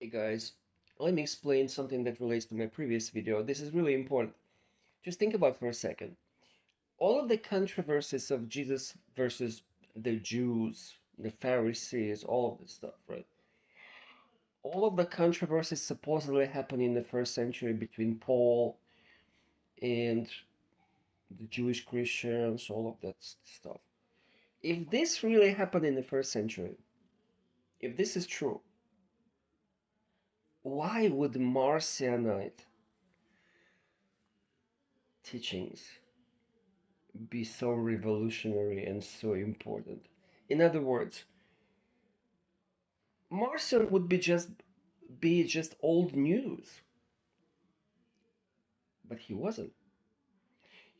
Hey guys, let me explain something that relates to my previous video. This is really important. Just think about it for a second. All of the controversies of Jesus versus the Jews, the Pharisees, all of this stuff, right? All of the controversies supposedly happened in the first century between Paul and the Jewish Christians, all of that stuff. If this really happened in the first century, if this is true, why would Marcionite teachings be so revolutionary and so important? In other words, Marcion would be just old news, but he wasn't.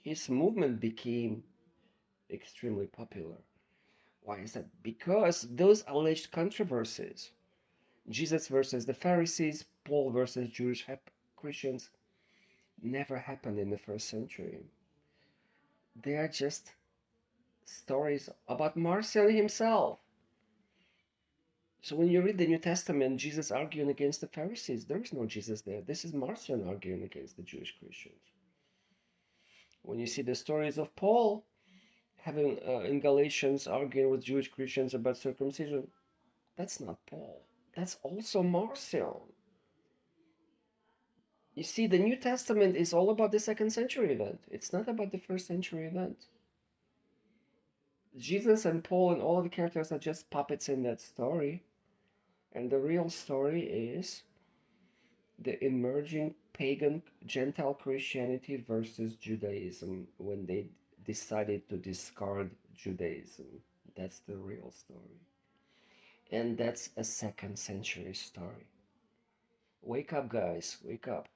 His movement became extremely popular. Why is that? Because those alleged controversies, Jesus versus the Pharisees, Paul versus Jewish Christians, never happened in the first century. They are just stories about Marcion himself. So when you read the New Testament, Jesus arguing against the Pharisees, there is no Jesus there. This is Marcion arguing against the Jewish Christians. When you see the stories of Paul having in Galatians arguing with Jewish Christians about circumcision, that's not Paul. That's also Marcion. You see, the New Testament is all about the second century event. It's not about the first century event. Jesus and Paul and all of the characters are just puppets in that story. And the real story is the emerging pagan Gentile Christianity versus Judaism when they decided to discard Judaism. That's the real story. And that's a second century story. Wake up, guys, wake up.